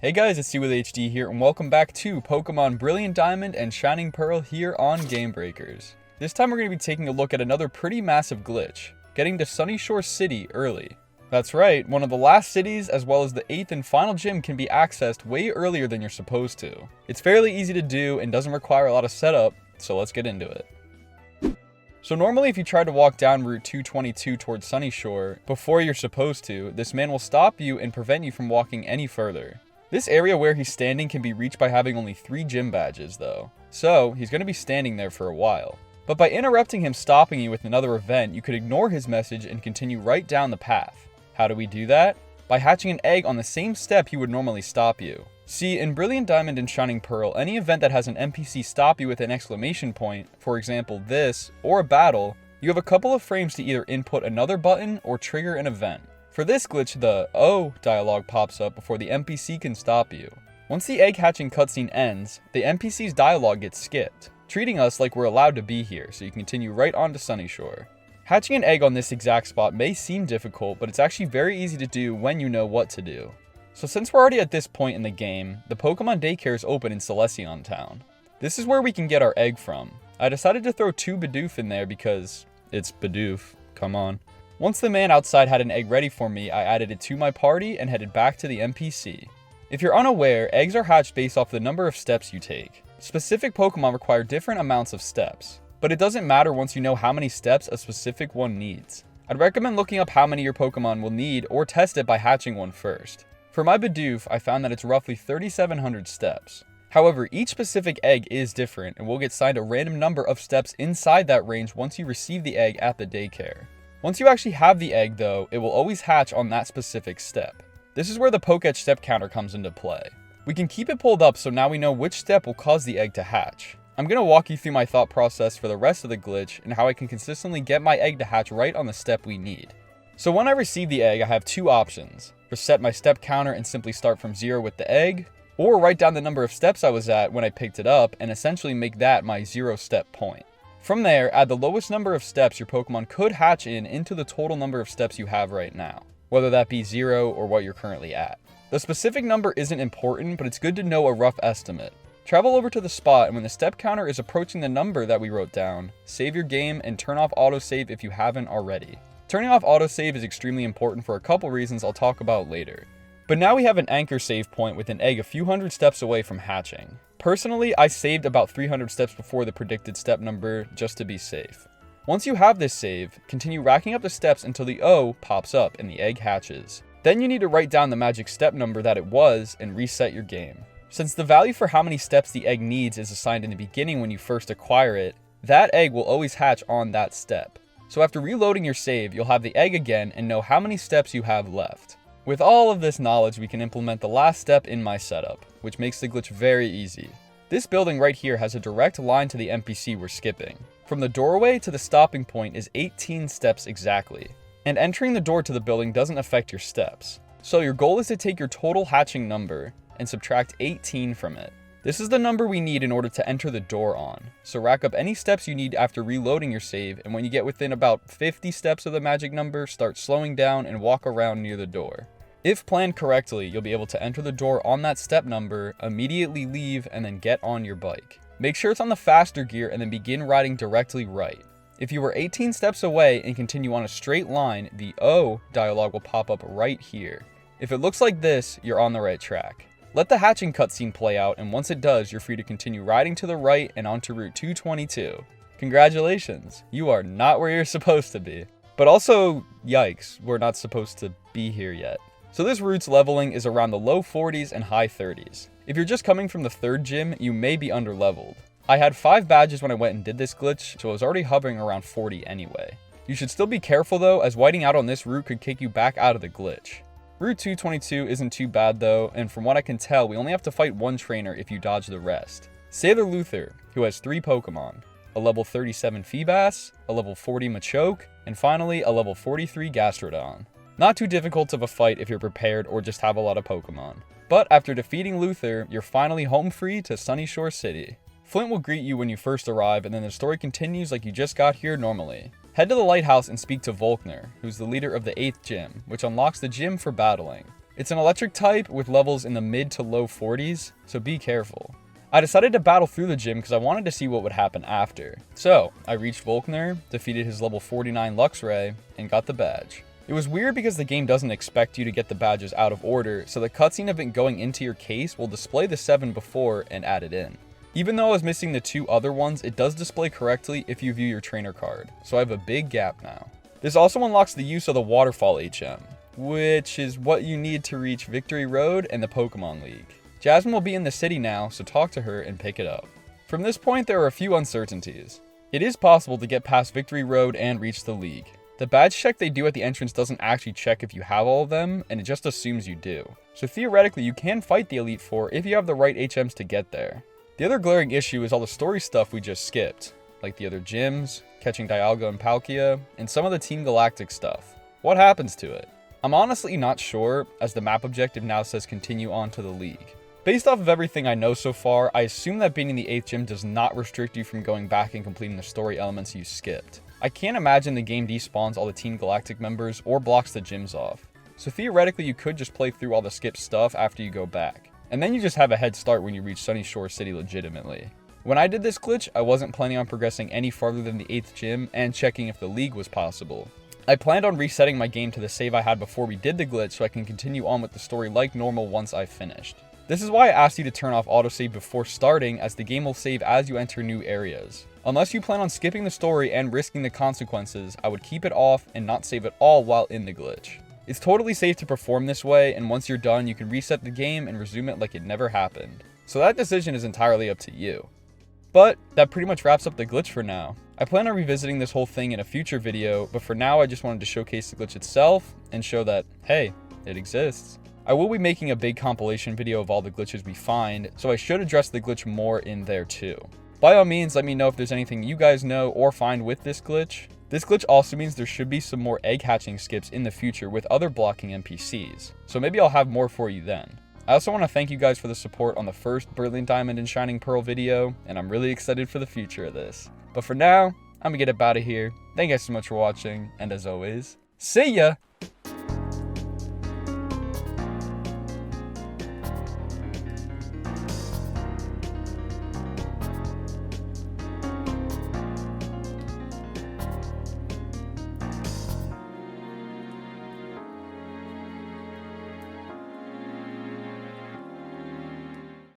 Hey guys, it's CWillyHD here, and welcome back to Pokemon Brilliant Diamond and Shining Pearl here on Game Breakers. This time we're going to be taking a look at another pretty massive glitch, getting to Sunyshore City early. That's right, one of the last cities as well as the 8th and final gym can be accessed way earlier than you're supposed to. It's fairly easy to do and doesn't require a lot of setup, so let's get into it. So normally if you try to walk down Route 222 towards Sunyshore before you're supposed to, this man will stop you and prevent you from walking any further. This area where he's standing can be reached by having only 3 gym badges though, so he's going to be standing there for a while. But by interrupting him stopping you with another event, you could ignore his message and continue right down the path. How do we do that? By hatching an egg on the same step he would normally stop you. See, in Brilliant Diamond and Shining Pearl, any event that has an NPC stop you with an exclamation point, for example this, or a battle, you have a couple of frames to either input another button or trigger an event. For this glitch, the "Oh" dialogue pops up before the NPC can stop you. Once the egg hatching cutscene ends, the NPC's dialogue gets skipped, treating us like we're allowed to be here, so you can continue right on to Sunyshore. Hatching an egg on this exact spot may seem difficult, but it's actually very easy to do when you know what to do. So since we're already at this point in the game, the Pokemon Daycare is open in Celestion Town. This is where we can get our egg from. I decided to throw 2 Bidoof in there because it's Bidoof, come on. Once the man outside had an egg ready for me, I added it to my party and headed back to the NPC. If you're unaware, eggs are hatched based off the number of steps you take. Specific Pokemon require different amounts of steps, but it doesn't matter once you know how many steps a specific one needs. I'd recommend looking up how many your Pokemon will need or test it by hatching one first. For my Bidoof, I found that it's roughly 3,700 steps. However, each specific egg is different and will get signed a random number of steps inside that range once you receive the egg at the daycare. Once you actually have the egg though, it will always hatch on that specific step. This is where the Pokédex step counter comes into play. We can keep it pulled up so now we know which step will cause the egg to hatch. I'm going to walk you through my thought process for the rest of the glitch and how I can consistently get my egg to hatch right on the step we need. So when I receive the egg, I have 2 options. Reset my step counter and simply start from 0 with the egg, or write down the number of steps I was at when I picked it up and essentially make that my 0 step point. From there, add the lowest number of steps your Pokemon could hatch into the total number of steps you have right now, whether that be 0 or what you're currently at. The specific number isn't important, but it's good to know a rough estimate. Travel over to the spot, and when the step counter is approaching the number that we wrote down, save your game and turn off autosave if you haven't already. Turning off autosave is extremely important for a couple reasons I'll talk about later. But now we have an anchor save point with an egg a few hundred steps away from hatching. Personally, I saved about 300 steps before the predicted step number just to be safe. Once you have this save, continue racking up the steps until the O pops up and the egg hatches. Then you need to write down the magic step number that it was and reset your game. Since the value for how many steps the egg needs is assigned in the beginning when you first acquire it, that egg will always hatch on that step. So after reloading your save, you'll have the egg again and know how many steps you have left. With all of this knowledge, we can implement the last step in my setup, which makes the glitch very easy. This building right here has a direct line to the NPC we're skipping. From the doorway to the stopping point is 18 steps exactly, and entering the door to the building doesn't affect your steps. So your goal is to take your total hatching number and subtract 18 from it. This is the number we need in order to enter the door on, so rack up any steps you need after reloading your save, and when you get within about 50 steps of the magic number, start slowing down and walk around near the door. If planned correctly, you'll be able to enter the door on that step number, immediately leave, and then get on your bike. Make sure it's on the faster gear and then begin riding directly right. If you were 18 steps away and continue on a straight line, the O dialogue will pop up right here. If it looks like this, you're on the right track. Let the hatching cutscene play out, and once it does, you're free to continue riding to the right and onto Route 222. Congratulations, you are not where you're supposed to be. But also, yikes, we're not supposed to be here yet. So this route's leveling is around the low 40s and high 30s. If you're just coming from the 3rd gym, you may be underleveled. I had 5 badges when I went and did this glitch, so I was already hovering around 40 anyway. You should still be careful though, as whiting out on this route could kick you back out of the glitch. Route 222 isn't too bad though, and from what I can tell, we only have to fight 1 trainer if you dodge the rest. Sailor Luther, who has 3 Pokemon, a level 37 Feebas, a level 40 Machoke, and finally a level 43 Gastrodon. Not too difficult of a fight if you're prepared or just have a lot of Pokemon. But after defeating Luther, you're finally home free to Sunyshore City. Flint will greet you when you first arrive, and then the story continues like you just got here normally. Head to the lighthouse and speak to Volkner, who's the leader of the 8th gym, which unlocks the gym for battling. It's an electric type with levels in the mid to low 40s, so be careful. I decided to battle through the gym because I wanted to see what would happen after. So, I reached Volkner, defeated his level 49 Luxray, and got the badge. It was weird because the game doesn't expect you to get the badges out of order, so the cutscene of it going into your case will display the 7 before and add it in. Even though I was missing the 2 other ones, it does display correctly if you view your trainer card, so I have a big gap now. This also unlocks the use of the Waterfall HM, which is what you need to reach Victory Road and the Pokemon League. Jasmine will be in the city now, so talk to her and pick it up. From this point, there are a few uncertainties. It is possible to get past Victory Road and reach the League. The badge check they do at the entrance doesn't actually check if you have all of them, and it just assumes you do. So theoretically, you can fight the Elite Four if you have the right HMs to get there. The other glaring issue is all the story stuff we just skipped, like the other gyms, catching Dialga and Palkia, and some of the Team Galactic stuff. What happens to it? I'm honestly not sure, as the map objective now says continue on to the League. Based off of everything I know so far, I assume that beating the 8th gym does not restrict you from going back and completing the story elements you skipped. I can't imagine the game despawns all the Team Galactic members or blocks the gyms off. So theoretically you could just play through all the skipped stuff after you go back. And then you just have a head start when you reach Sunyshore City legitimately. When I did this glitch, I wasn't planning on progressing any farther than the 8th gym and checking if the League was possible. I planned on resetting my game to the save I had before we did the glitch so I can continue on with the story like normal once I finished. This is why I asked you to turn off autosave before starting, as the game will save as you enter new areas. Unless you plan on skipping the story and risking the consequences, I would keep it off and not save at all while in the glitch. It's totally safe to perform this way, and once you're done, you can reset the game and resume it like it never happened. So that decision is entirely up to you. But that pretty much wraps up the glitch for now. I plan on revisiting this whole thing in a future video, but for now I just wanted to showcase the glitch itself and show that, hey, it exists. I will be making a big compilation video of all the glitches we find, so I should address the glitch more in there too. By all means, let me know if there's anything you guys know or find with this glitch. This glitch also means there should be some more egg hatching skips in the future with other blocking NPCs, so maybe I'll have more for you then. I also want to thank you guys for the support on the first Brilliant Diamond and Shining Pearl video, and I'm really excited for the future of this. But for now, I'm gonna get up out of here. Thank you guys so much for watching, and as always, see ya!